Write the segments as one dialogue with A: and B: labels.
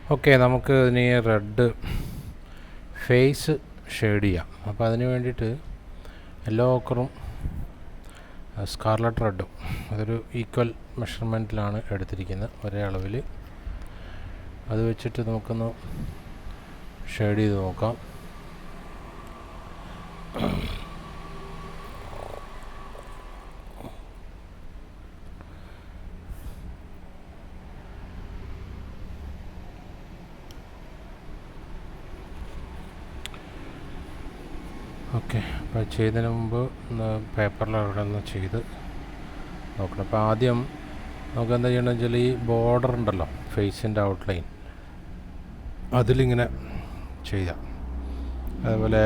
A: Okay, നമുക്ക് ഇതിന് red face shade ചെയ്യാം. അപ്പോൾ അതിന് വേണ്ടിയിട്ട് യെല്ലോ ഓക്കറും സ്കാർലറ്റ് റെഡും അതൊരു ഈക്വൽ മെഷർമെൻറ്റിലാണ് എടുത്തിരിക്കുന്നത്, ഒരേ അളവിൽ. അത് വെച്ചിട്ട് നമുക്കൊന്ന് ഷെയ്ഡ് ചെയ്ത് നോക്കാം. ഓക്കെ, അപ്പോൾ ചെയ്തതിന് മുമ്പ് ഒന്ന് പേപ്പറിൽ അവിടെ ഒന്ന് ചെയ്ത് നോക്കണം. അപ്പോൾ ആദ്യം നമുക്ക് എന്താ ചെയ്യണമെന്ന് വെച്ചാൽ ഈ ബോർഡർ ഉണ്ടല്ലോ, ഫേസിൻ്റെ ഔട്ട്ലൈൻ, അതിലിങ്ങനെ ചെയ്യാം. അതുപോലെ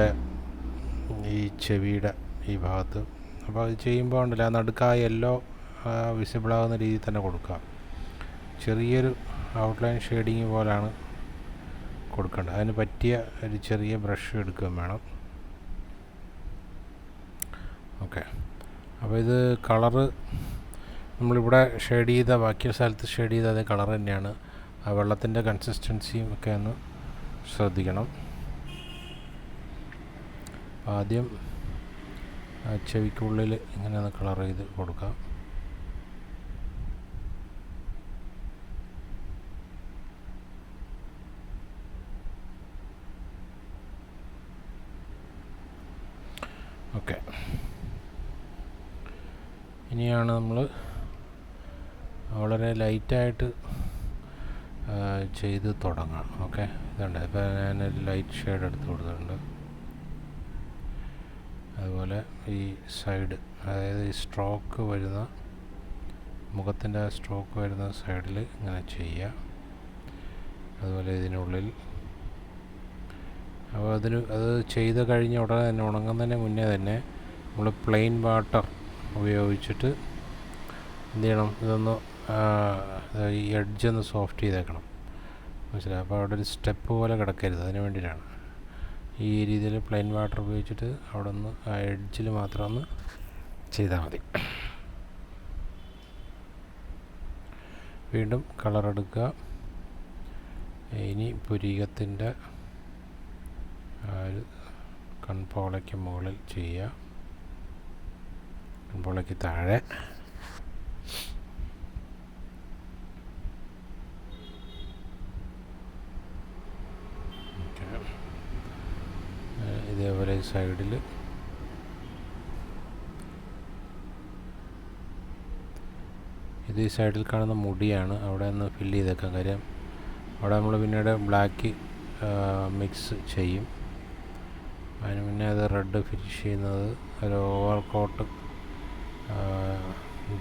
A: ഈ ചെവിയുടെ ഈ ഭാഗത്ത്. അപ്പോൾ അത് ചെയ്യുമ്പോൾ ഉണ്ടല്ലോ, ആ നടുക്ക് ആ യെല്ലോ വിസിബിളാകുന്ന രീതിയിൽ തന്നെ കൊടുക്കുക. ചെറിയൊരു ഔട്ട്ലൈൻ ഷെയ്ഡിങ് പോലെയാണ് കൊടുക്കേണ്ടത്. അതിന് പറ്റിയ ഒരു ചെറിയ ബ്രഷ് എടുക്കുകയും വേണം. ഓക്കെ, അപ്പോൾ ഇത് കളറ് നമ്മളിവിടെ ഷെയ്ഡ് ചെയ്ത ബാക്കി സ്ഥലത്ത് ഷെയ്ഡ് ചെയ്ത അതേ കളർ തന്നെയാണ്. ആ വെള്ളത്തിൻ്റെ കൺസിസ്റ്റൻസിയും ഒക്കെ ഒന്ന് ശ്രദ്ധിക്കണം. ആദ്യം ചെവിക്കുള്ളിൽ ഇങ്ങനെ ഒന്ന് കളർ ചെയ്ത് കൊടുക്കാം. ഓക്കെ, ഇനിയാണ് നമ്മൾ വളരെ ലൈറ്റായിട്ട് ചെയ്ത് തുടങ്ങാം. ഓക്കെ, ഇതുണ്ട്. ഇപ്പോൾ ഞാനൊരു ലൈറ്റ് ഷെയ്ഡ് എടുത്ത് കൊടുത്തിട്ടുണ്ട്. അതുപോലെ ഈ സൈഡ്, അതായത് ഈ സ്ട്രോക്ക് വരുന്ന മുഖത്തിൻ്റെ സ്ട്രോക്ക് വരുന്ന സൈഡിൽ ഇങ്ങനെ ചെയ്യുക. അതുപോലെ ഇതിനുള്ളിൽ. അപ്പോൾ അത് ചെയ്ത് കഴിഞ്ഞ ഉടനെ തന്നെ, ഉണങ്ങുന്നതിന് മുന്നേ തന്നെ നമ്മൾ പ്ലെയിൻ വാട്ടർ ഉപയോഗിച്ചിട്ട് എന്ത് ചെയ്യണം, ഇതൊന്ന് ഈ എഡ്ജൊന്ന് സോഫ്റ്റ് ചെയ്തേക്കണം. മനസ്സിലായി? അപ്പോൾ അവിടെ ഒരു സ്റ്റെപ്പ് പോലെ കിടക്കരുത്, അതിന് വേണ്ടിയിട്ടാണ്. ഈ രീതിയിൽ പ്ലെയിൻ വാട്ടർ ഉപയോഗിച്ചിട്ട് അവിടെ ഒന്ന് ആ എഡ്ജിൽ മാത്രം ഒന്ന് ചെയ്താൽ മതി. വീണ്ടും കളർ എടുക്കുക. ഇനി പുരികത്തിൻ്റെ ഒരു കൺപോളയ്ക്ക് മുകളിൽ ചെയ്യുക, കൺപോളയ്ക്ക് താഴെ. ഇതേപോലെ സൈഡിൽ. ഇത് ഈ സൈഡിൽ കാണുന്ന മുടിയാണ്, അവിടെ ഒന്ന് ഫില്ല് ചെയ്തേക്കാം. കാര്യം അവിടെ നമ്മൾ പിന്നീട് ബ്ലാക്ക് മിക്സ് ചെയ്യും. അതിന് മുന്നേ അത് റെഡ് ഫിനിഷ് ചെയ്യുന്നത് ഒരു ഓവർ കോട്ട്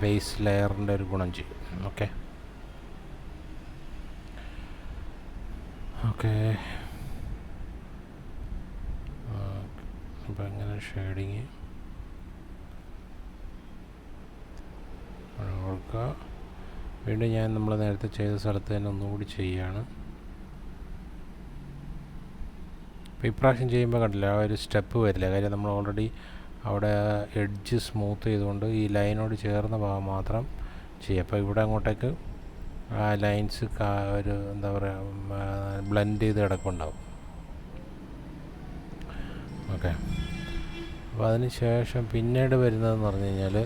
A: ബേസ് ലെയറിൻ്റെ ഒരു ഗുണം ചെയ്യും. ഓക്കെ ഓക്കെ അപ്പോൾ ഇങ്ങനെ ഷെയ്ഡിങ് കൊടുക്കുക. വീണ്ടും ഞാൻ നമ്മൾ നേരത്തെ ചെയ്ത സ്ഥലത്ത് തന്നെ ഒന്നുകൂടി ചെയ്യുകയാണ്. അപ്പോൾ ഇപ്രാവശ്യം ചെയ്യുമ്പോൾ കണ്ടില്ല, ആ ഒരു സ്റ്റെപ്പ് വരില്ല. കാര്യം നമ്മൾ ഓൾറെഡി അവിടെ എഡ്ജ് സ്മൂത്ത് ചെയ്തുകൊണ്ട് ഈ ലൈനോട് ചേർന്ന ഭാഗം മാത്രം ചെയ്യുക. അപ്പോൾ ഇവിടെ അങ്ങോട്ടേക്ക് ആ ലൈൻസ് ഒരു എന്താ പറയുക, ബ്ലെൻഡ് ചെയ്ത് കിടക്കുന്നുണ്ടാവും. ഓക്കെ, അപ്പോൾ അതിന് ശേഷം പിന്നീട് വരുന്നതെന്ന് പറഞ്ഞു കഴിഞ്ഞാൽ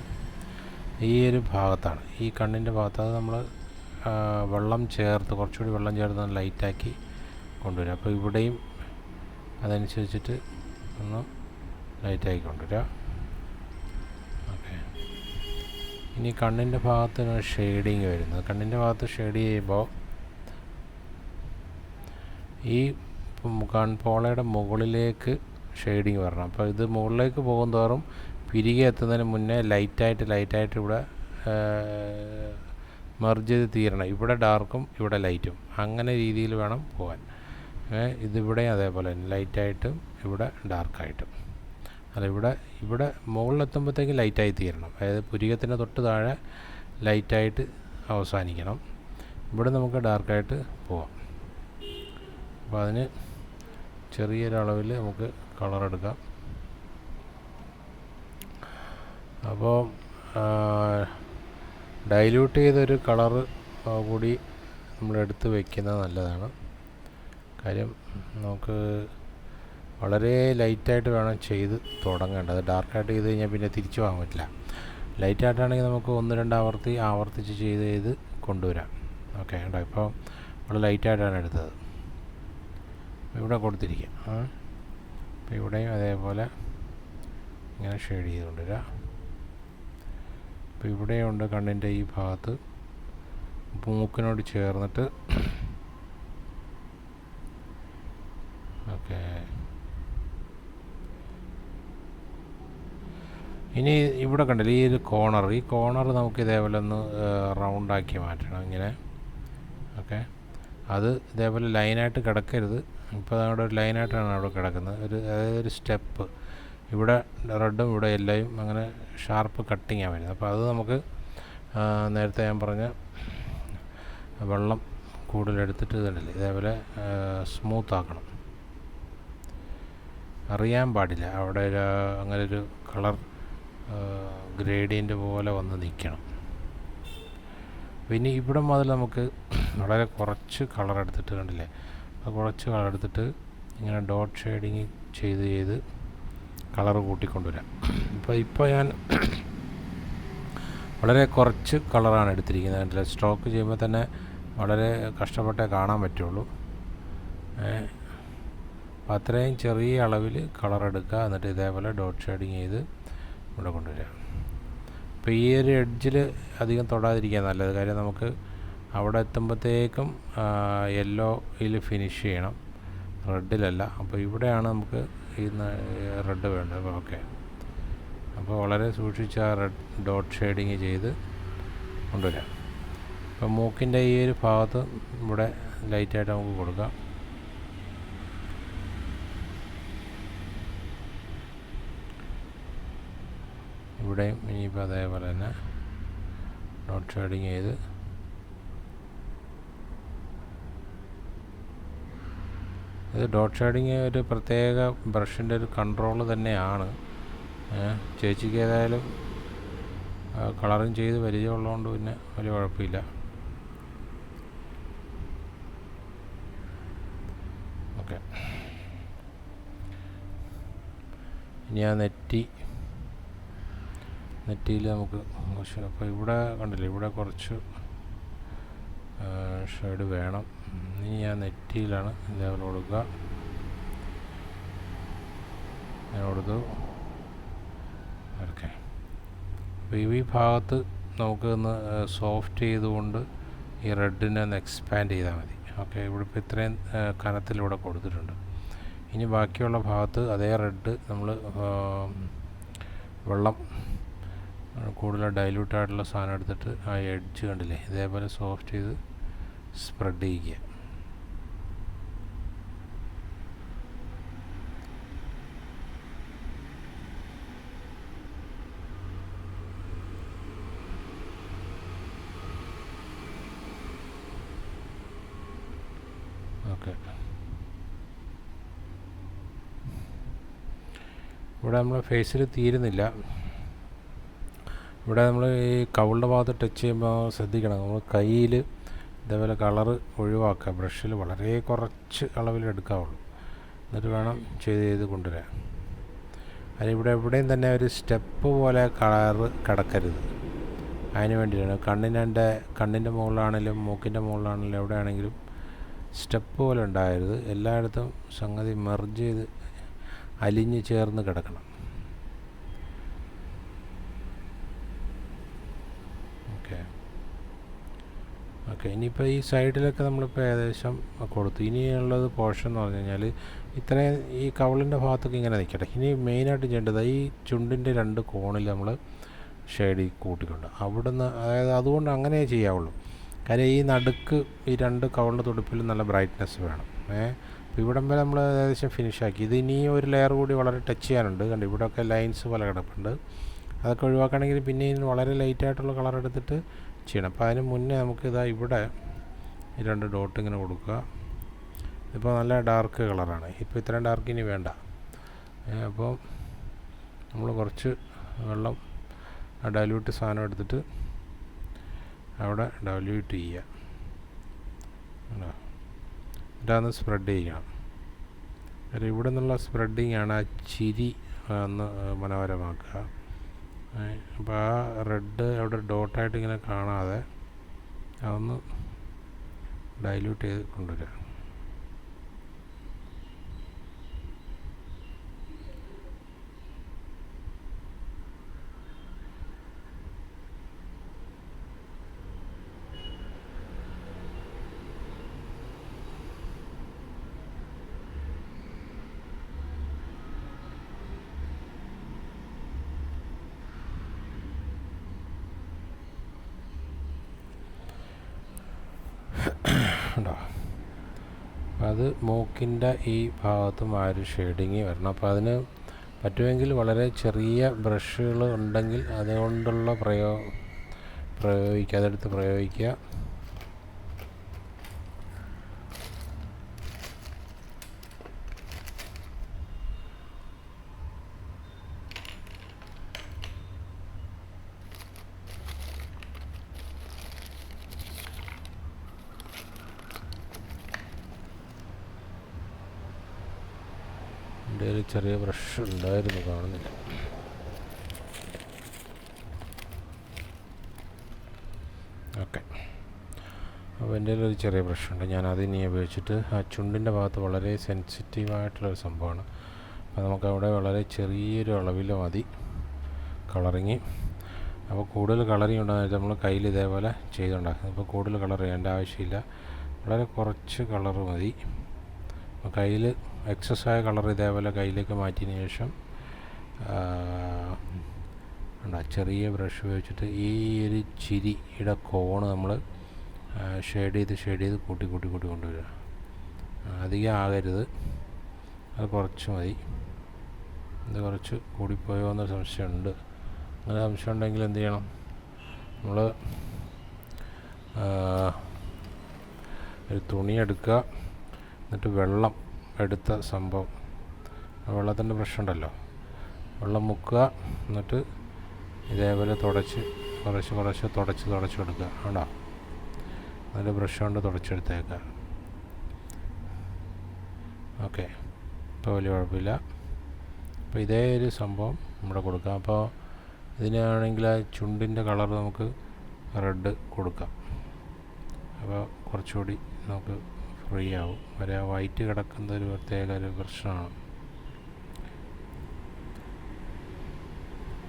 A: ഈ ഒരു ഭാഗത്താണ്, ഈ കണ്ണിൻ്റെ ഭാഗത്ത്. അത് നമ്മൾ വെള്ളം ചേർത്ത്, കുറച്ചുകൂടി വെള്ളം ചേർത്ത് ലൈറ്റാക്കി കൊണ്ടുവരിക. അപ്പോൾ ഇവിടെയും അതനുസരിച്ചിട്ട് ഒന്ന് ലൈറ്റാക്കി കൊണ്ടുവരിക. ഓക്കെ, ഇനി കണ്ണിൻ്റെ ഭാഗത്താണ് ഷെയ്ഡിങ് വരുന്നത്. കണ്ണിൻ്റെ ഭാഗത്ത് ഷെയ്ഡ് ചെയ്യുമ്പോൾ ഈ കൺപോളയുടെ മുകളിലേക്ക് ഷെയ്ഡിങ് വരണം. അപ്പോൾ ഇത് മുകളിലേക്ക് പോകും തോറും പിരികെ എത്തുന്നതിന് മുന്നേ ലൈറ്റായിട്ട് ഇവിടെ മെർജ് ചെയ്ത് തീരണം. ഇവിടെ ഡാർക്കും ഇവിടെ ലൈറ്റും, അങ്ങനെ രീതിയിൽ വേണം പോകാൻ. ഇതിവിടെ അതേപോലെ തന്നെ ലൈറ്റായിട്ടും ഇവിടെ ഡാർക്കായിട്ടും. അല്ല, ഇവിടെ മുകളിലെത്തുമ്പോഴത്തേക്ക് ലൈറ്റായി തീരണം. അതായത് പുരികത്തിൻ്റെ തൊട്ട് താഴെ ലൈറ്റായിട്ട് അവസാനിക്കണം. ഇവിടെ നമുക്ക് ഡാർക്കായിട്ട് പോവാം. അപ്പോൾ അതിന് ചെറിയൊരളവിൽ നമുക്ക് കളർ എടുക്കാം. അപ്പോൾ ഡൈല്യൂട്ട് ചെയ്തൊരു കളറ് കൂടി നമ്മളെടുത്ത് വയ്ക്കുന്നത് നല്ലതാണ്. കാര്യം നമുക്ക് വളരെ ലൈറ്റായിട്ട് വേണം ചെയ്ത് തുടങ്ങേണ്ടത്. ഡാർക്കായിട്ട് ചെയ്ത് കഴിഞ്ഞാൽ പിന്നെ തിരിച്ചു പോകാൻ പറ്റില്ല. ലൈറ്റായിട്ടാണെങ്കിൽ നമുക്ക് 1-2 ആവർത്തിച്ച് ചെയ്ത് കൊണ്ടുവരാം. ഓക്കെ, കേട്ടോ. ഇപ്പോൾ നമ്മൾ ലൈറ്റായിട്ടാണ് എടുത്തത്. ഇവിടെ കൊടുത്തിരിക്കുക. അപ്പോൾ ഇവിടെയും അതേപോലെ ഇങ്ങനെ ഷെയ്ഡ് ചെയ്ത് കൊണ്ടുവരാം. അപ്പോൾ ഇവിടെയുണ്ട് കണ്ണിൻ്റെ ഈ ഭാഗത്ത് മൂക്കിനോട് ചേർന്നിട്ട്. ഓക്കെ, ഇനി ഇവിടെ കണ്ടില്ല ഈ ഒരു കോണർ നമുക്ക് ഇതേപോലെ ഒന്ന് റൗണ്ടാക്കി മാറ്റണം ഇങ്ങനെ. ഓക്കെ, അത് ഇതേപോലെ ലൈനായിട്ട് കിടക്കരുത്. ഇപ്പോൾ നമ്മുടെ ഒരു ലൈനായിട്ടാണ് അവിടെ കിടക്കുന്നത്. അതായത് ഒരു സ്റ്റെപ്പ് ഇവിടെ റെഡും ഇവിടെ യെല്ലോയും അങ്ങനെ ഷാർപ്പ് കട്ടിങ്ങാണ് വരുന്നത്. അപ്പോൾ അത് നമുക്ക് നേരത്തെ ഞാൻ പറഞ്ഞ വെള്ളം കൂടുതലെടുത്തിട്ട് ഇതുണ്ടല്ലേ ഇതേപോലെ സ്മൂത്താക്കണം. അറിയാൻ പാടില്ല അവിടെ അങ്ങനെ ഒരു കളർ ഗ്രേഡിയൻ്റ് പോലെ വന്ന് നിൽക്കണം. പിന്നെ ഇവിടെ മുതൽ നമുക്ക് വളരെ കുറച്ച് കളർ എടുത്തിട്ട് കണ്ടില്ലേ, അത് കുറച്ച് കളർ എടുത്തിട്ട് ഇങ്ങനെ ഡോട്ട് ഷെയ്ഡിങ് ചെയ്ത് കളർ കൂട്ടിക്കൊണ്ടുവരാം. ഇപ്പോൾ ഞാൻ വളരെ കുറച്ച് കളറാണ് എടുത്തിരിക്കുന്നത്. കണ്ടില്ലേ, സ്ട്രോക്ക് ചെയ്യുമ്പോൾ തന്നെ വളരെ കഷ്ടപ്പെട്ടേ കാണാൻ പറ്റുള്ളൂ. അപ്പോൾ അത്രയും ചെറിയ അളവിൽ കളർ എടുക്കുക. എന്നിട്ട് ഇതേപോലെ ഡോട്ട് ഷെയ്ഡിങ് ചെയ്ത് ഇവിടെ കൊണ്ടുവരിക. അപ്പോൾ ഈ ഒരു എഡ്ജിൽ അധികം തൊടാതിരിക്കുക നല്ലത്. കാര്യം നമുക്ക് അവിടെ എത്തുമ്പോഴത്തേക്കും യെല്ലോയിൽ ഫിനിഷ് ചെയ്യണം, റെഡിലല്ല. അപ്പോൾ ഇവിടെയാണ് നമുക്ക് ഈ റെഡ് വേണ്ടത്. ഓക്കെ, അപ്പോൾ വളരെ സൂക്ഷിച്ച് ആ റെഡ് ഡോട്ട് ഷെയ്ഡിങ് ചെയ്ത് കൊണ്ടുവരാം. അപ്പോൾ മൂക്കിൻ്റെ ഈ ഒരു ഭാഗത്ത് ഇവിടെ ലൈറ്റായിട്ട് നമുക്ക് കൊടുക്കാം. ഇവിടെയും ഇനിയിപ്പോൾ അതേപോലെ തന്നെ ഡോട്ട് ഷെയ്ഡിങ് ചെയ്ത് ഇത് ഡോട്ട് ഷെയ്ഡിങ് ഒരു പ്രത്യേക ബ്രഷിൻ്റെ ഒരു കൺട്രോൾ തന്നെയാണ്. ചേച്ചിക്ക് ഏതായാലും കളറിങ് ചെയ്ത് പരിചയമുള്ളതുകൊണ്ട് പിന്നെ വലിയ കുഴപ്പമില്ല. ഓക്കെ, ഇനി ആ നെറ്റിയിൽ നമുക്ക് കുറച്ച്, അപ്പോൾ ഇവിടെ കണ്ടില്ലേ ഇവിടെ കുറച്ച് ഷെയ്ഡ് വേണം. ഇനി ഞാൻ നെറ്റിയിലാണ് ഇതേപോലെ കൊടുക്കുക. ഞാൻ കൊടുത്തു. ഓക്കെ, അപ്പോൾ ഈ ഭാഗത്ത് നമുക്ക് ഒന്ന് സോഫ്റ്റ് ചെയ്തുകൊണ്ട് ഈ റെഡിനെ ഒന്ന് എക്സ്പാൻഡ് ചെയ്താൽ മതി. ഓക്കെ, ഇവിടെ ഇപ്പോൾ ഇത്രയും കനത്തിലിവിടെ കൊടുത്തിട്ടുണ്ട്. ഇനി ബാക്കിയുള്ള ഭാഗത്ത് അതേ റെഡ് നമ്മൾ വെള്ളം കൂടുതൽ ഡൈല്യൂട്ടായിട്ടുള്ള സാധനം എടുത്തിട്ട് ആ എഡ്ജ് കണ്ടില്ലേ ഇതേപോലെ സോഫ്റ്റ് ചെയ്ത് സ്പ്രെഡ് ചെയ്യുക. ഓക്കെ, ഇവിടെ നമ്മൾ ഫേസിൽ തീരുന്നില്ല. ഇവിടെ നമ്മൾ ഈ കവിളുടെ ഭാഗത്ത് ടച്ച് ചെയ്യുമ്പോൾ ശ്രദ്ധിക്കണം, നമ്മൾ കയ്യിൽ ഇതേപോലെ കളറ് ഒഴിവാക്കുക. ബ്രഷിൽ വളരെ കുറച്ച് അളവിൽ എടുക്കാവുള്ളൂ. എന്നിട്ട് വേണം ചെയ്ത് കൊണ്ടുവരാൻ. അതിനിവിടെ എവിടെയും തന്നെ ഒരു സ്റ്റെപ്പ് പോലെ കളറ് കിടക്കരുത്. അതിന് വേണ്ടിയിട്ടാണ് കണ്ണിൻ്റെ മുകളിലാണെങ്കിലും മൂക്കിൻ്റെ മുകളിലാണെങ്കിലും എവിടെയാണെങ്കിലും സ്റ്റെപ്പ് പോലെ ഉണ്ടാകരുത്. എല്ലായിടത്തും സംഗതി മെർജ് ചെയ്ത് അലിഞ്ഞ് ചേർന്ന് കിടക്കണം. ഓക്കെ, ഇനിയിപ്പോൾ ഈ സൈഡിലൊക്കെ നമ്മളിപ്പോൾ ഏകദേശം കൊടുത്തു. ഇനിയുള്ളത് പോർഷൻ എന്ന് പറഞ്ഞു കഴിഞ്ഞാൽ ഇത്രയും ഈ കവിളിൻ്റെ ഭാഗത്തൊക്കെ ഇങ്ങനെ നിൽക്കട്ടെ. ഇനി മെയിനായിട്ട് ചെയ്യേണ്ടത് ഈ ചുണ്ടിൻ്റെ 2 കോണിൽ നമ്മൾ ഷെയ്ഡ് കൂട്ടിക്കൊണ്ട് അവിടുന്ന്, അതായത് അതുകൊണ്ട് അങ്ങനെ ചെയ്യാവുള്ളൂ. കാര്യം ഈ നടുക്ക് ഈ 2 കവിളിൻ്റെ തുടുപ്പിൽ നല്ല ബ്രൈറ്റ്നെസ് വേണം. അപ്പോൾ ഇവിടം വരെ നമ്മൾ ഏകദേശം ഫിനിഷാക്കി. ഇത് ഇനി ഒരു ലെയർ കൂടി വളരെ ടച്ച് ചെയ്യാനുണ്ട്. കണ്ട് ഇവിടെയൊക്കെ ലൈൻസ് പോലെ കിടപ്പുണ്ട്. അതൊക്കെ ഒഴിവാക്കുകയാണെങ്കിൽ പിന്നെ ഇതിന് വളരെ ലൈറ്റായിട്ടുള്ള കളർ എടുത്തിട്ട് ചെയ്യണം. അപ്പോൾ അതിന് മുന്നേ നമുക്ക് ഇവിടെ ഈ 2 ഡോട്ട് ഇങ്ങനെ കൊടുക്കുക. ഇപ്പോൾ നല്ല ഡാർക്ക് കളറാണ്. ഇപ്പോൾ ഇത്രയും ഡാർക്ക് ഇനി വേണ്ട. അപ്പോൾ നമ്മൾ കുറച്ച് വെള്ളം ഡൈല്യൂട്ട് സാധനം എടുത്തിട്ട് അവിടെ ഡൈല്യൂട്ട് ചെയ്യുക. ഇതാന്ന് സ്പ്രെഡ് ചെയ്യണം. ഇവിടെ നിന്നുള്ള സ്പ്രെഡിങ് ആണ് ആ ചിരി ഒന്ന് മനോഹരമാക്കുക. അപ്പോൾ ആ റെഡ് അവിടെ ഡോട്ടായിട്ട് ഇങ്ങനെ കാണാതെ അതൊന്ന് ഡൈല്യൂട്ട് ചെയ്ത് കൊണ്ടുവരിക. ഉണ്ടോ? അത് മൂക്കിൻ്റെ ഈ ഭാഗത്തും ആ ഒരു ഷെയ്ഡിങ് വരണം. അപ്പോൾ അതിന് പറ്റുമെങ്കിൽ വളരെ ചെറിയ ബ്രഷുകൾ ഉണ്ടെങ്കിൽ അതുകൊണ്ടുള്ള പ്രയോഗിക്കുക, അതെടുത്ത് പ്രയോഗിക്കുക. എൻ്റെ ഒരു ചെറിയ ബ്രഷ് ഉണ്ടായിരുന്നു, കാണുന്നില്ല. ഓക്കെ, അപ്പോൾ എൻ്റെ ഒരു ചെറിയ ബ്രഷുണ്ട്, ഞാൻ അതിനെ ഉപയോഗിച്ചിട്ട് ആ ചുണ്ടിൻ്റെ ഭാഗത്ത് വളരെ സെൻസിറ്റീവായിട്ടുള്ളൊരു സംഭവമാണ്. അപ്പോൾ നമുക്കവിടെ വളരെ ചെറിയൊരു അളവിൽ മതി കളറിങ്. അപ്പോൾ കൂടുതൽ കളറിങ് ഉണ്ടെന്ന് വെച്ചാൽ നമ്മൾ കയ്യിൽ ഇതേപോലെ ചെയ്തുണ്ടാക്കും. അപ്പോൾ കൂടുതൽ കളർ ചെയ്യേണ്ട ആവശ്യമില്ല, വളരെ കുറച്ച് കളർ മതി. അപ്പോൾ കയ്യിൽ എക്സസ്സായ കളർ ഇതേപോലെ കയ്യിലേക്ക് മാറ്റിയതിന് ശേഷം ചെറിയ ബ്രഷ് ഉപയോഗിച്ചിട്ട് ഈ ഒരു ചിരിയുടെ കോണ് നമ്മൾ ഷെയ്ഡ് ചെയ്ത് കൂട്ടി കൊണ്ടുവരിക. അധികം ആകരുത്, അത് കുറച്ച് മതി. ഇത് കുറച്ച് കൂടിപ്പോയോ എന്നൊരു സംശയമുണ്ട്. അങ്ങനെ സംശയം ഉണ്ടെങ്കിൽ എന്ത് ചെയ്യണം, നമ്മൾ ഒരു തുണി എടുക്കുക, എന്നിട്ട് വെള്ളം എടുത്ത സംഭവം, വെള്ളത്തിൻ്റെ പ്രശ്നമുണ്ടല്ലോ, വെള്ളം മുക്കുക, എന്നിട്ട് ഇതേപോലെ കുറച്ച് തുടച്ചെടുക്കുക. ആണോ? അതിൻ്റെ ബ്രഷ് കൊണ്ട് തുടച്ചെടുത്തേക്കുക. ഓക്കെ, ഇപ്പോൾ വലിയ കുഴപ്പമില്ല. അപ്പോൾ ഇതേ ഒരു സംഭവം ഇവിടെ കൊടുക്കാം. അപ്പോൾ ഇതിനാണെങ്കിൽ ആ ചുണ്ടിൻ്റെ കളർ നമുക്ക് റെഡ് കൊടുക്കാം. അപ്പോൾ കുറച്ചുകൂടി നമുക്ക് ഫ്രീ ആവും. ആ വൈറ്റ് കിടക്കുന്ന ഒരു പ്രത്യേക ഒരു പ്രശ്നമാണ്.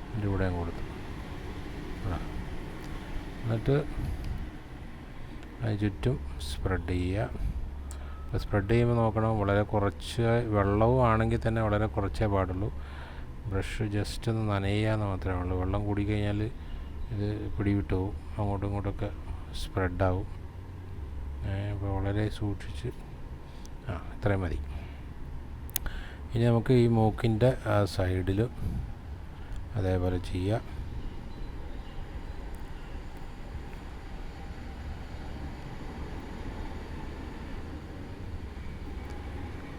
A: ഇതിൻ്റെ ഇവിടെയും കൊടുത്തു. എന്നിട്ട് അതിന് ചുറ്റും സ്പ്രെഡ് ചെയ്യുക. അപ്പോൾ സ്പ്രെഡ് ചെയ്യുമ്പോൾ നോക്കണം, വളരെ കുറച്ച് വെള്ളവും ആണെങ്കിൽ തന്നെ വളരെ കുറച്ചേ പാടുള്ളൂ. ബ്രഷ് ജസ്റ്റ് ഒന്ന് നനയാന്ന് മാത്രമേ ഉള്ളൂ. വെള്ളം കൂടിക്കഴിഞ്ഞാൽ ഇത് പിടിവിട്ട് പോവും, അങ്ങോട്ടും ഇങ്ങോട്ടൊക്കെ സ്പ്രെഡാവും. അപ്പോൾ വളരെ സൂക്ഷിച്ച് ഇത്രയും മതി. ഇനി നമുക്ക് ഈ മൂക്കിൻ്റെ ആ സൈഡിൽ അതേപോലെ ചെയ്യാം.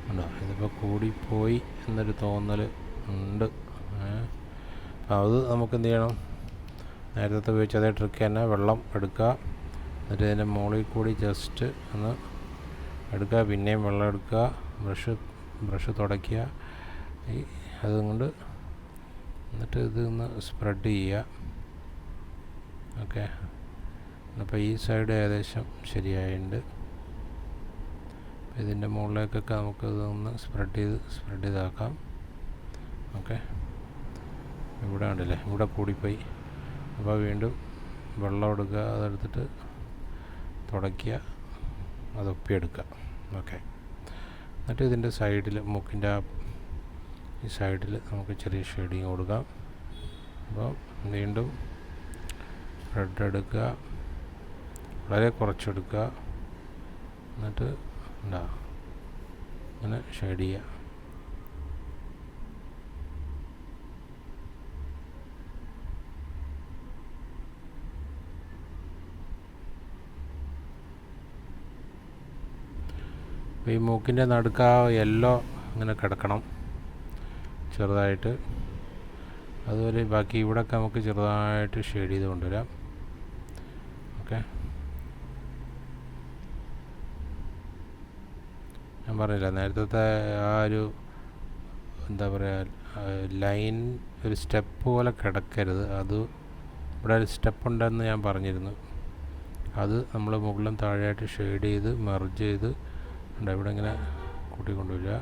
A: ഉണ്ടോ? ഇതിപ്പോൾ കൂടിപ്പോയി എന്നൊരു തോന്നൽ ഉണ്ട്. അപ്പോൾ അത് നമുക്ക് എന്ത് ചെയ്യണം, നേരത്തെ ഉപയോഗിച്ച അതേ ട്രിക്ക് തന്നെ, വെള്ളം എടുക്കുക, എന്നിട്ട് ഇതിൻ്റെ മുകളിൽ കൂടി ജസ്റ്റ് ഒന്ന് എടുക്കുക, പിന്നെയും വെള്ളം എടുക്കുക, ബ്രഷ് തുടയ്ക്കുക, അതുകൊണ്ട് എന്നിട്ട് ഇതൊന്ന് സ്പ്രെഡ് ചെയ്യുക. ഓക്കെ, അപ്പോൾ ഈ സൈഡ് ഏകദേശം ശരിയായിട്ടുണ്ട്. ഇതിൻ്റെ മുകളിലേക്കൊക്കെ നമുക്കിതൊന്ന് സ്പ്രെഡ് ചെയ്താക്കാം. ഓക്കെ, ഇവിടെ ഉണ്ടല്ലേ, ഇവിടെ കൂടിപ്പോയി. അപ്പോൾ വീണ്ടും വെള്ളം എടുക്കുക, അതെടുത്തിട്ട് തുടയ്ക്കുക, അതൊപ്പിയെടുക്കുക. ഓക്കെ, എന്നിട്ട് ഇതിൻ്റെ സൈഡിൽ, മൂക്കിൻ്റെ ഈ സൈഡിൽ നമുക്ക് ചെറിയ ഷെയ്ഡിങ് കൊടുക്കാം. അപ്പോൾ വീണ്ടും റെഡ് എടുക്കുക, വളരെ കുറച്ചെടുക്കുക, എന്നിട്ട് ഇങ്ങനെ ഷെയ്ഡ് ചെയ്യുക. അപ്പോൾ ഈ മൂക്കിൻ്റെ നടുക്ക് ആ യെല്ലോ ഇങ്ങനെ കിടക്കണം ചെറുതായിട്ട്. അതുപോലെ ബാക്കി ഇവിടെയൊക്കെ നമുക്ക് ചെറുതായിട്ട് ഷെയ്ഡ് ചെയ്ത് കൊണ്ടുവരാം. ഓക്കെ, ഞാൻ പറഞ്ഞില്ല നേരത്തെ ആ ഒരു എന്താ പറയുക ലൈൻ ഒരു സ്റ്റെപ്പ് പോലെ കിടക്കരുത്. അത് ഇവിടെ ഒരു സ്റ്റെപ്പ് ഉണ്ടെന്ന് ഞാൻ പറഞ്ഞിരുന്നു. അത് നമ്മൾ മുകളിലും താഴെയായിട്ട് ഷെയ്ഡ് ചെയ്ത് മെർജ് ചെയ്ത് ഇവിടെ ഇങ്ങനെ കൂട്ടിക്കൊണ്ടുവരിക.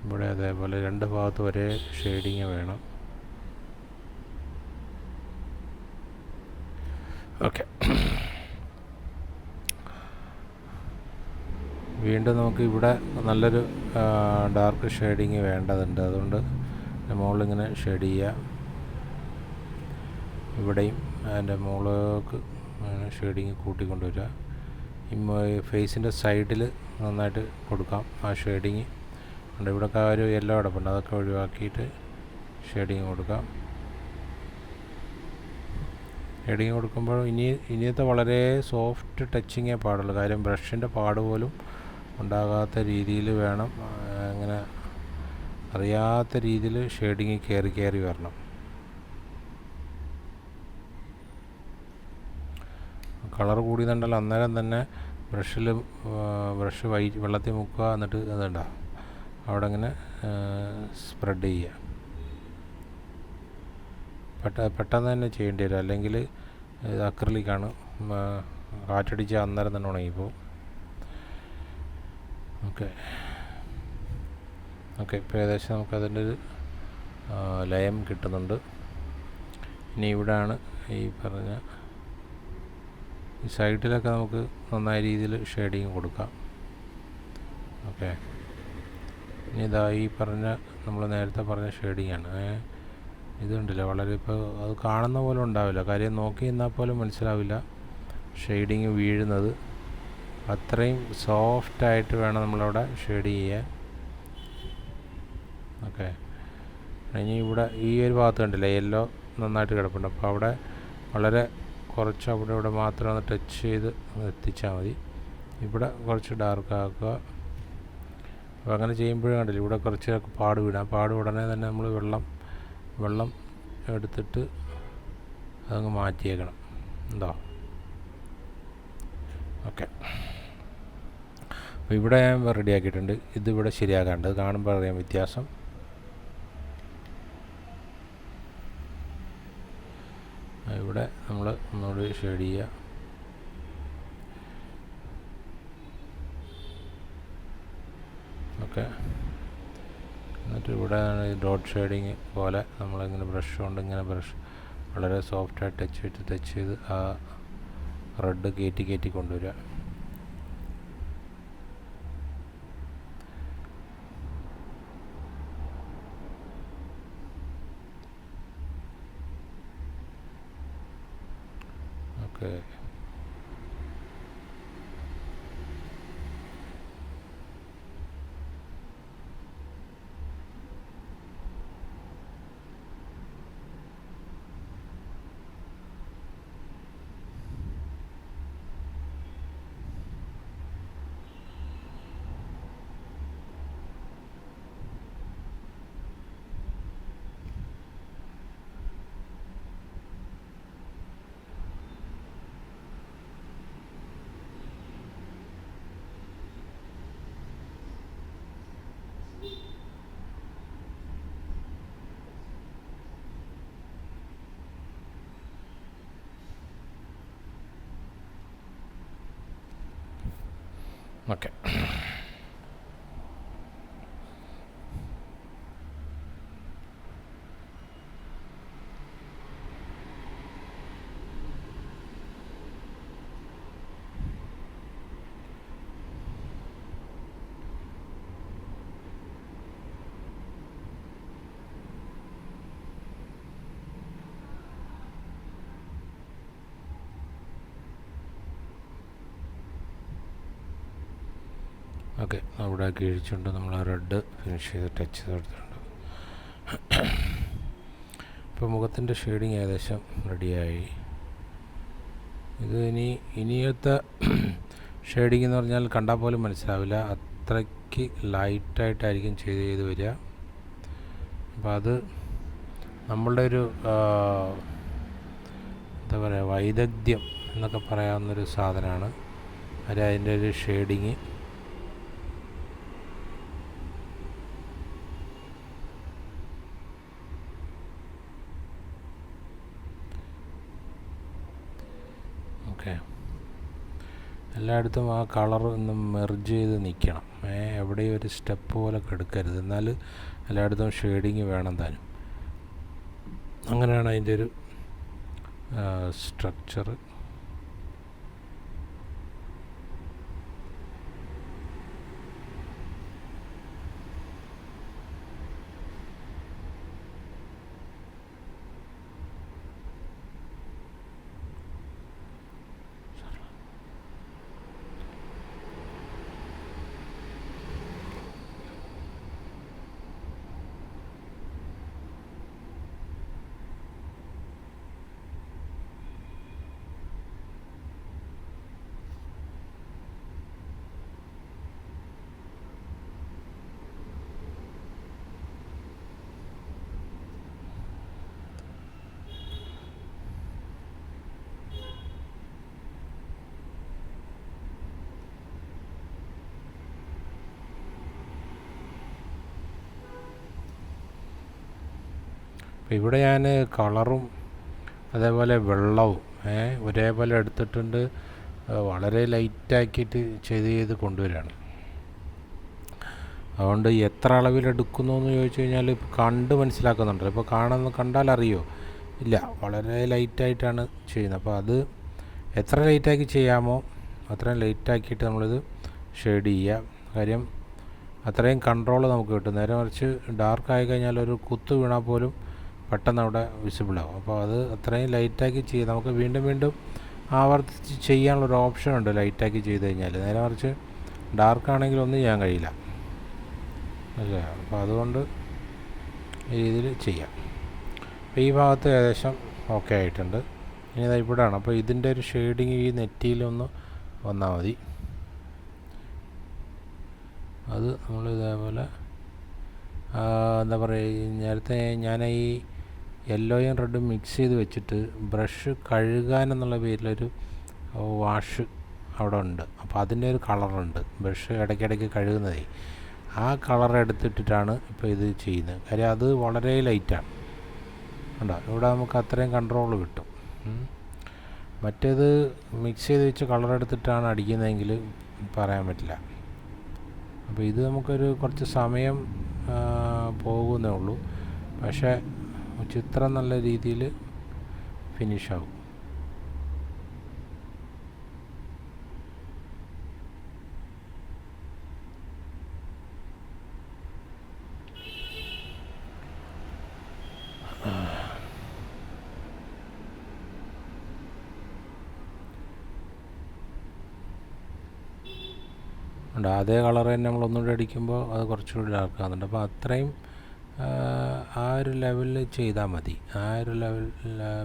A: ഇവിടെ അതേപോലെ രണ്ട് ഭാഗത്ത് ഒരേ ഷെയ്ഡിങ് വേണം. ഓക്കെ, വീണ്ടും നമുക്ക് ഇവിടെ നല്ലൊരു ഡാർക്ക് ഷെയ്ഡിങ് വേണ്ടതുണ്ട്. അതുകൊണ്ട് മുകളിലിങ്ങനെ ഷെയ്ഡ് ചെയ്യുക. ഇവിടെയും അതിൻ്റെ മുകളിലേക്ക് ഷെയ്ഡിങ് കൂട്ടിക്കൊണ്ടുവരിക. ഈ ഫേസിൻ്റെ സൈഡിൽ നന്നായിട്ട് കൊടുക്കാം ആ ഷെയ്ഡിങ് ഉണ്ട്. ഇവിടെയൊക്കെ ഒരു യെല്ലോ കിടപ്പുണ്ട്, അതൊക്കെ ഒഴിവാക്കിയിട്ട് ഷെയ്ഡിങ് കൊടുക്കാം. ഷെയ്ഡിങ് കൊടുക്കുമ്പോൾ ഇനിയത്തെ വളരെ സോഫ്റ്റ് ടച്ചിങ്ങേ പാടുള്ളൂ. കാര്യം ബ്രഷിൻ്റെ പാട് പോലും ഉണ്ടാകാത്ത രീതിയിൽ വേണം, അങ്ങനെ അറിയാത്ത രീതിയിൽ ഷെയ്ഡിങ് കയറി വരണം. കളർ കൂടിയതുണ്ടല്ലോ അന്നേരം തന്നെ ബ്രഷ് വെള്ളത്തിൽ മുക്കുക. എന്നിട്ട് അതുണ്ട അവിടെ ഇങ്ങനെ സ്പ്രെഡ് ചെയ്യുക. പെട്ടെന്ന് തന്നെ ചെയ്യേണ്ടി വരും, അല്ലെങ്കിൽ ഇത് അക്രിലിക്കാണ്, കാറ്റടിച്ച് അന്നേരം തന്നെ ഉണങ്ങിപ്പോവും. ഓക്കെ, ഇപ്പോൾ ഏകദേശം നമുക്കതിൻ്റെ ഒരു ലയം കിട്ടുന്നുണ്ട്. ഇനി ഇവിടെയാണ് ഈ പറഞ്ഞ ഈ സൈഡിലൊക്കെ നമുക്ക് നന്നായ രീതിയിൽ ഷെയ്ഡിങ് കൊടുക്കാം. ഓക്കെ, ഇനി ഇതാ ഈ പറഞ്ഞ നമ്മൾ നേരത്തെ പറഞ്ഞ ഷെയ്ഡിങ്ങാണ്. ഇതുണ്ടല്ലോ വളരെ ഇപ്പോൾ അത് കാണുന്ന പോലെ ഉണ്ടാവില്ല, കാര്യം നോക്കി നിന്നാൽ പോലും മനസ്സിലാവില്ല ഷെയ്ഡിങ് വീഴുന്നത്. അത്രയും സോഫ്റ്റായിട്ട് വേണം നമ്മളവിടെ ഷെയ്ഡ് ചെയ്യാൻ. ഓക്കെ, ഇനി ഇവിടെ ഈ ഒരു ഭാഗത്ത് കണ്ടില്ലേ യെല്ലോ നന്നായിട്ട് കിടപ്പുണ്ട്. അപ്പോൾ അവിടെ വളരെ കുറച്ച് ഇവിടെ മാത്രം ഒന്ന് ടച്ച് ചെയ്ത് എത്തിച്ചാൽ മതി. ഇവിടെ കുറച്ച് ഡാർക്ക് ആക്കുക. അപ്പോൾ അങ്ങനെ ചെയ്യുമ്പോഴും കണ്ടില്ല ഇവിടെ കുറച്ച് പാട് വിടാം. പാട് ഉടനെ തന്നെ നമ്മൾ വെള്ളം എടുത്തിട്ട് അതങ്ങ് മാറ്റിയേക്കണം. എന്തോ ഓക്കെ, അപ്പോൾ ഇവിടെ ഞാൻ റെഡിയാക്കിയിട്ടുണ്ട്. ഇതിവിടെ ശരിയാക്കാണ്ട് കാണുമ്പോൾ അറിയാം വ്യത്യാസം. ഇവിടെ നമ്മൾ ഒന്നുകൂടി ഷെയ്ഡ് ചെയ്യുക. ഓക്കെ, എന്നിട്ട് ഇവിടെ ഡോട്ട് ഷെയ്ഡിങ് പോലെ നമ്മളിങ്ങനെ ബ്രഷ് കൊണ്ട് ഇങ്ങനെ വളരെ സോഫ്റ്റായിട്ട് ടച്ച് ചെയ്ത് ആ റെഡ് കയറ്റി കൊണ്ടുവരിക. ഓക്കെ, ഓക്കെ, ഓക്കെ, അവിടെ കിഴിച്ചുകൊണ്ട് നമ്മൾ ആ റെഡ് ഫിനിഷ് ചെയ്ത് ടച്ച് ചെയ്ത് കൊടുത്തിട്ടുണ്ട്. ഇപ്പോൾ മുഖത്തിൻ്റെ ഷെയ്ഡിങ് ഏകദേശം റെഡിയായി. ഇത് ഇനിയത്തെ ഷെയ്ഡിങ് എന്ന് പറഞ്ഞാൽ കണ്ടാൽ പോലും മനസ്സിലാവില്ല, അത്രയ്ക്ക് ലൈറ്റായിട്ടായിരിക്കും ചെയ്ത് വരിക. അപ്പോൾ അത് നമ്മളുടെ ഒരു എന്താ പറയുക വൈദഗ്ധ്യം എന്നൊക്കെ പറയാവുന്നൊരു സാധനമാണ്. അതിൻ്റെ ഒരു ഷെയ്ഡിങ് എല്ലായിടത്തും ആ കളർ ഒന്ന് മെർജ് ചെയ്ത് നിൽക്കണം. എവിടെയും ഒരു സ്റ്റെപ്പ് പോലെ കെടുക്കരുത്, എന്നാൽ എല്ലായിടത്തും ഷെയ്ഡിങ് വേണം താനും. അങ്ങനെയാണ് അതിൻ്റെ ഒരു സ്ട്രക്ചർ. അപ്പോൾ ഇവിടെ ഞാൻ കളറും അതേപോലെ വെള്ളവും ഒരേപോലെ എടുത്തിട്ടുണ്ട്. വളരെ ലൈറ്റാക്കിയിട്ട് ചെയ്ത് കൊണ്ടുവരികയാണ്. അതുകൊണ്ട് എത്ര അളവിലെടുക്കുന്നു എന്ന് ചോദിച്ചു കഴിഞ്ഞാൽ ഇപ്പോൾ കണ്ട് മനസ്സിലാക്കുന്നുണ്ടല്ലോ. ഇപ്പോൾ കണ്ടാൽ അറിയോ? ഇല്ല, വളരെ ലൈറ്റായിട്ടാണ് ചെയ്യുന്നത്. അപ്പോൾ അത് എത്ര ലൈറ്റാക്കി ചെയ്യാമോ അത്രയും ലൈറ്റാക്കിയിട്ട് നമ്മളിത് ഷെയ്ഡ് ചെയ്യുക. കാര്യം അത്രയും കൺട്രോൾ നമുക്ക് കിട്ടും. നേരെ മറിച്ച് ഡാർക്കായി കഴിഞ്ഞാൽ ഒരു കുത്ത് വീണാൽ പോലും പെട്ടെന്ന് അവിടെ വിസിബിളാവും. അപ്പോൾ അത് അത്രയും ലൈറ്റാക്കി ചെയ്ത് നമുക്ക് വീണ്ടും വീണ്ടും ആവർത്തിച്ച് ചെയ്യാനുള്ളൊരു ഓപ്ഷനുണ്ട് ലൈറ്റാക്കി ചെയ്ത് കഴിഞ്ഞാൽ. നേരെ മറിച്ച് ഡാർക്കാണെങ്കിൽ ഒന്നും ചെയ്യാൻ കഴിയില്ല അല്ലേ. അപ്പോൾ അതുകൊണ്ട് ഈ രീതിയിൽ ചെയ്യാം. അപ്പോൾ ഈ ഭാഗത്ത് ഏകദേശം ഓക്കെ ആയിട്ടുണ്ട്. ഇനി ഇതാ ഇവിടെയാണ്. അപ്പോൾ ഇതിൻ്റെ ഒരു ഷെയ്ഡിങ് ഈ നെറ്റിയിലൊന്ന് വന്നാൽ മതി. അത് നമ്മൾ ഇതേപോലെ എന്താ പറയുക, നേരത്തെ ഞാൻ ഈ യെല്ലോയും റെഡും മിക്സ് ചെയ്ത് വെച്ചിട്ട് ബ്രഷ് കഴുകാനെന്നുള്ള പേരിലൊരു വാഷ് അവിടെ ഉണ്ട്. അപ്പോൾ അതിൻ്റെ ഒരു കളറുണ്ട്, ബ്രഷ് ഇടയ്ക്കിടയ്ക്ക് കഴുകുന്നതേ. ആ കളർ എടുത്തിട്ടിട്ടാണ് ഇപ്പോൾ ഇത് ചെയ്യുന്നത്. കാര്യം അത് വളരെ ലൈറ്റാണ്. ഉണ്ടോ, ഇവിടെ നമുക്ക് അത്രയും കൺട്രോൾ കിട്ടും. മറ്റേത് മിക്സ് ചെയ്ത് വെച്ച് കളർ എടുത്തിട്ടാണ് അടിക്കുന്നതെങ്കിൽ പറയാൻ പറ്റില്ല. അപ്പോൾ ഇത് നമുക്കൊരു കുറച്ച് സമയം പോകുന്നേ ഉള്ളൂ, പക്ഷേ ചിത്രം നല്ല രീതിയിൽ ഫിനിഷാവും. ഉണ്ട് അതേ കളർ തന്നെ നമ്മൾ ഒന്നുകൂടി അടിക്കുമ്പോൾ അത് കുറച്ചുകൂടി ഡാർക്കാകുന്നുണ്ട്. അപ്പോൾ അത്രയും ആ ഒരു ലെവലിൽ ചെയ്താൽ മതി. ആ ഒരു ലെവൽ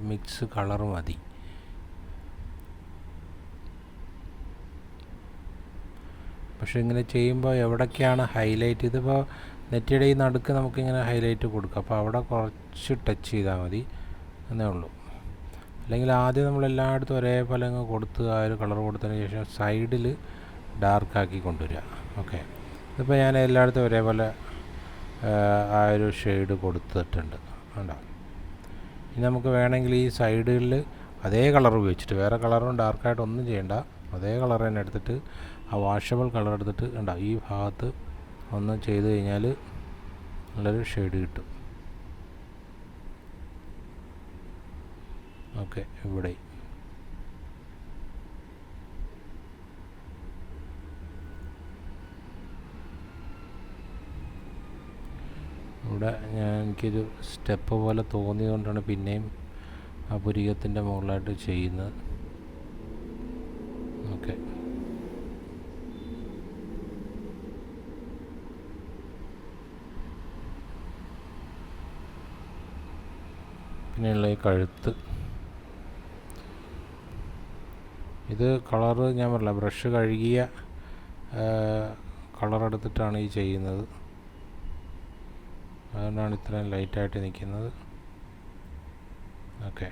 A: മിക്സ് കളർ മതി. പക്ഷെ ഇങ്ങനെ ചെയ്യുമ്പോൾ എവിടൊക്കെയാണ് ഹൈലൈറ്റ്, ഇതിപ്പോൾ നെറ്റിയുടെ ഈ നടുക്ക് നമുക്കിങ്ങനെ ഹൈലൈറ്റ് കൊടുക്കാം. അപ്പോൾ അവിടെ കുറച്ച് ടച്ച് ചെയ്താൽ മതി എന്നേ ഉള്ളൂ. അല്ലെങ്കിൽ ആദ്യം നമ്മളെല്ലായിടത്തും ഒരേപോലെ അങ്ങ് കൊടുത്ത് ആ ഒരു കളർ കൊടുത്തതിന് ശേഷം സൈഡിൽ ഡാർക്കാക്കി കൊണ്ടുവരിക. ഓക്കെ, ഇതിപ്പോൾ ഞാൻ എല്ലായിടത്തും ഒരേപോലെ ആ ഒരു ഷെയ്ഡ് കൊടുത്തിട്ടുണ്ട്. കണ്ടോ? ഇനി നമുക്ക് വേണമെങ്കിൽ ഈ സൈഡിൽ അതേ കളർ ഉപയോഗിച്ചിട്ട്, വേറെ കളറും ഡാർക്കായിട്ട് ഒന്നും ചെയ്യണ്ട, അതേ കളർ തന്നെ എടുത്തിട്ട് ആ വാഷബിൾ കളർ എടുത്തിട്ട് കണ്ടോ ഈ ഭാഗത്ത് ഒന്ന് ചെയ്ത് കഴിഞ്ഞാൽ നല്ലൊരു ഷെയ്ഡ് കിട്ടും. ഓക്കെ, ഇവിടെ എനിക്കൊരു സ്റ്റെപ്പ് പോലെ തോന്നിയതുകൊണ്ടാണ് പിന്നെയും ആ പുരികത്തിൻ്റെ മുകളിലായിട്ട് ചെയ്യുന്നത്. ഓക്കെ, പിന്നെയുള്ള ഈ കഴുത്ത്, ഇത് കളറ് ഞാൻ പറഞ്ഞില്ല, ബ്രഷ് കഴുകിയ കളറെടുത്തിട്ടാണ് ഈ ചെയ്യുന്നത്. അതുകൊണ്ടാണ് ഇത്രയും ലൈറ്റായിട്ട് നിൽക്കുന്നത്. Okay,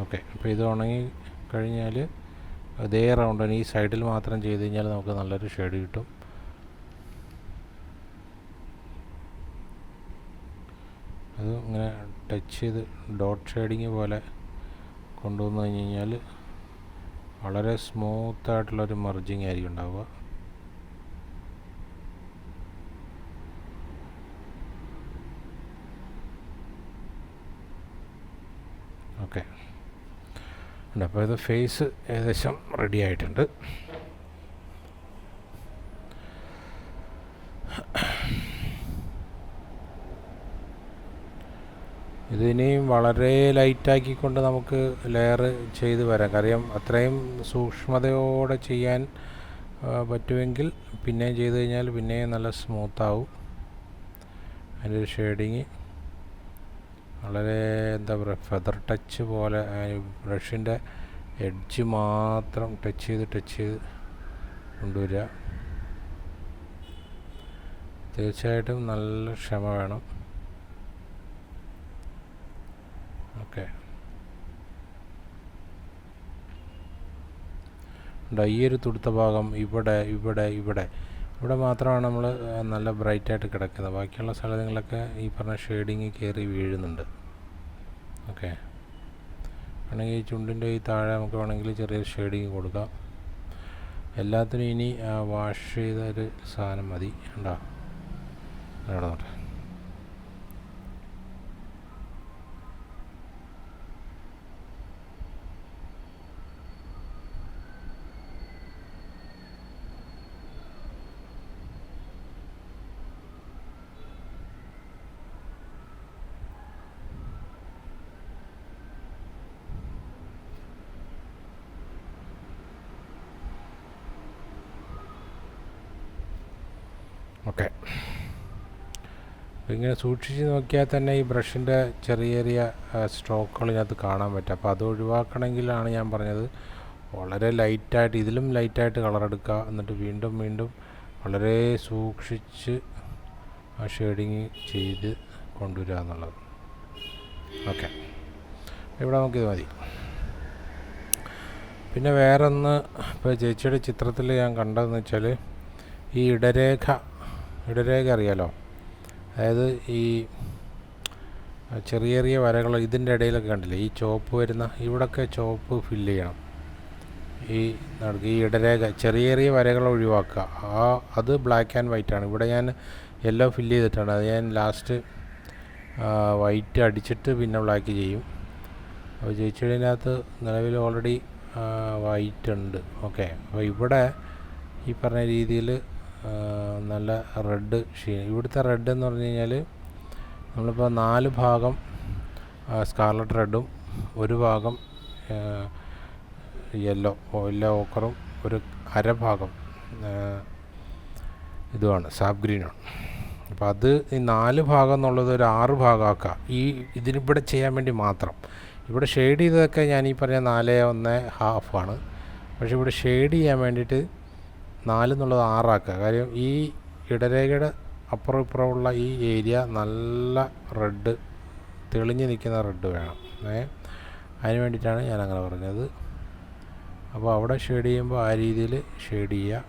A: okay. അപ്പോൾ ഇത് ഉണങ്ങി കഴിഞ്ഞാൽ അതേ റൗണ്ടിന് ഈ സൈഡിൽ മാത്രം ചെയ്ത് കഴിഞ്ഞാൽ നമുക്ക് നല്ലൊരു ഷെയ്ഡ് കിട്ടും. ഇങ്ങനെ ടച്ച് ചെയ്ത് ഡോട്ട് ഷെയ്ഡിങ് പോലെ കൊണ്ടുവന്നു കഴിഞ്ഞ് കഴിഞ്ഞാൽ വളരെ സ്മൂത്തായിട്ടുള്ളൊരു മെർജിങ് ആയിരിക്കും ഉണ്ടാവുക. ഓക്കെ, അപ്പോൾ ഇത് ഫേസ് ഏകദേശം റെഡി ആയിട്ടുണ്ട്. ഇതിനെയും വളരെ ലൈറ്റാക്കിക്കൊണ്ട് നമുക്ക് ലെയർ ചെയ്ത് വരാം. കാര്യം അത്രയും സൂക്ഷ്മതയോടെ ചെയ്യാൻ പറ്റുമെങ്കിൽ പിന്നെയും ചെയ്ത് കഴിഞ്ഞാൽ പിന്നെയും നല്ല സ്മൂത്താവും. അതിൻ്റെ ഒരു ഷെയ്ഡിങ് വളരെ എന്താ പറയുക, ഫെദർ ടച്ച് പോലെ ബ്രഷിൻ്റെ എഡ്ജ് മാത്രം ടച്ച് ചെയ്ത് കൊണ്ടുവരിക. തീർച്ചയായിട്ടും നല്ല ക്ഷമ വേണം. ഓക്കെ, ഈ ഒരു തുടുത്ത ഭാഗം ഇവിടെ മാത്രമാണ് നമ്മൾ നല്ല ബ്രൈറ്റായിട്ട് കിടക്കുന്നത്. ബാക്കിയുള്ള സ്ഥലങ്ങളിലൊക്കെ ഈ പറഞ്ഞ ഷെയ്ഡിങ് കയറി വീഴുന്നുണ്ട്. ഓക്കെ, വേണമെങ്കിൽ ഈ ചുണ്ടിൻ്റെ ഈ താഴെ നമുക്ക് വേണമെങ്കിൽ ചെറിയൊരു ഷെയ്ഡിങ് കൊടുക്കാം. എല്ലാത്തിനും ഇനി വാഷ് ചെയ്തൊരു സാധനം മതി. ഉണ്ടോ നടന്നോട്ടെ. ഓക്കെ, ഇങ്ങനെ സൂക്ഷിച്ച് നോക്കിയാൽ തന്നെ ഈ ബ്രഷിൻ്റെ ചെറിയ സ്ട്രോക്കുകൾ ഇതിനകത്ത് കാണാൻ പറ്റും. അപ്പോൾ അത് ഒഴിവാക്കണമെങ്കിലാണ് ഞാൻ പറഞ്ഞത് വളരെ ലൈറ്റായിട്ട്, ഇതിലും ലൈറ്റായിട്ട് കളറെടുക്കുക, എന്നിട്ട് വീണ്ടും വളരെ സൂക്ഷിച്ച് ആ ഷെയ്ഡിങ് ചെയ്ത് കൊണ്ടുവരിക എന്നുള്ളത്. ഓക്കെ, ഇവിടെ നമുക്കിത് മതി. പിന്നെ വേറൊന്ന്, ഇപ്പോൾ ചേച്ചിയുടെ ചിത്രത്തിൽ ഞാൻ കണ്ടതെന്ന് വെച്ചാൽ ഈ ഇടരേഖ അറിയാലോ, അതായത് ഈ ചെറിയ വരകൾ ഇതിൻ്റെ ഇടയിലൊക്കെ കണ്ടില്ലേ, ഈ ചുവപ്പ് വരുന്ന ഇവിടൊക്കെ ചുവപ്പ് ഫില്ല് ചെയ്യണം. ഈ ഇടരേഖ ചെറിയ വരകൾ ഒഴിവാക്കുക. അത് ബ്ലാക്ക് ആൻഡ് വൈറ്റ് ആണ്. ഇവിടെ ഞാൻ യെല്ലോ ഫില്ല് ചെയ്തിട്ടാണ്. അത് ഞാൻ ലാസ്റ്റ് വൈറ്റ് അടിച്ചിട്ട് പിന്നെ ബ്ലാക്ക് ചെയ്യും. അപ്പോൾ ചേച്ചിയുടെതിനകത്ത് നിലവിൽ ഓൾറെഡി വൈറ്റ് ഉണ്ട്. ഓക്കെ, അപ്പോൾ ഇവിടെ ഈ പറഞ്ഞ രീതിയിൽ നല്ല റെഡ് ഇവിടുത്തെ റെഡ് എന്ന് പറഞ്ഞു കഴിഞ്ഞാൽ നമ്മളിപ്പോൾ 4 ഭാഗം സ്കാർലറ്റ് റെഡും 1 ഭാഗം യെല്ലോ ഓക്കറും ഒരു അരഭാഗം ഇതുമാണ് സാബ് ഗ്രീനാണ്. അപ്പോൾ അത് ഈ 4 ഭാഗം എന്നുള്ളത് ഒരു 6 ഭാഗമാക്കുക. ഇതിനിവിടെ ചെയ്യാൻ വേണ്ടി മാത്രം. ഇവിടെ ഷെയ്ഡ് ചെയ്തതൊക്കെ ഞാൻ ഈ പറഞ്ഞ 4:1/2 പക്ഷേ ഇവിടെ ഷെയ്ഡ് ചെയ്യാൻ വേണ്ടിയിട്ട് 4 എന്നുള്ളത് 6 ആക്കുക. കാര്യം ഈ ഇടരേഖയുടെ അപ്പുറം ഇപ്പുറമുള്ള ഈ ഏരിയ നല്ല റെഡ്, തെളിഞ്ഞ് നിൽക്കുന്ന റെഡ് വേണം. അതിന് വേണ്ടിയിട്ടാണ് ഞാൻ അങ്ങനെ പറഞ്ഞത്. അപ്പോൾ അവിടെ ഷെയ്ഡ് ചെയ്യുമ്പോൾ ആ രീതിയിൽ ഷെയ്ഡ് ചെയ്യുക.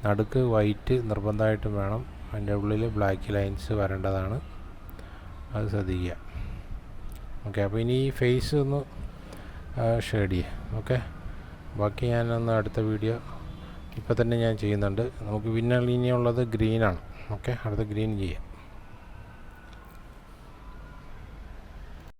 A: നടുക്ക് വൈറ്റ് നിർബന്ധമായിട്ടും വേണം. അതിൻ്റെ ഉള്ളിൽ ബ്ലാക്ക് ലൈൻസ് വരേണ്ടതാണ്, അത് ശ്രദ്ധിക്കുക. ഓക്കെ, അപ്പോൾ ഇനി ഈ ഫേസ് ഒന്ന് ഷെയ്ഡ് ചെയ്യുക. ഓക്കെ, ബാക്കി ഞാനൊന്ന് അടുത്ത വീഡിയോ ഇപ്പോൾ തന്നെ ഞാൻ ചെയ്യുന്നുണ്ട്. നമുക്ക് പിന്നെ ഇനിയുള്ളത് ഗ്രീനാണ്. ഓക്കെ, അടുത്ത ഗ്രീൻ ചെയ്യാം.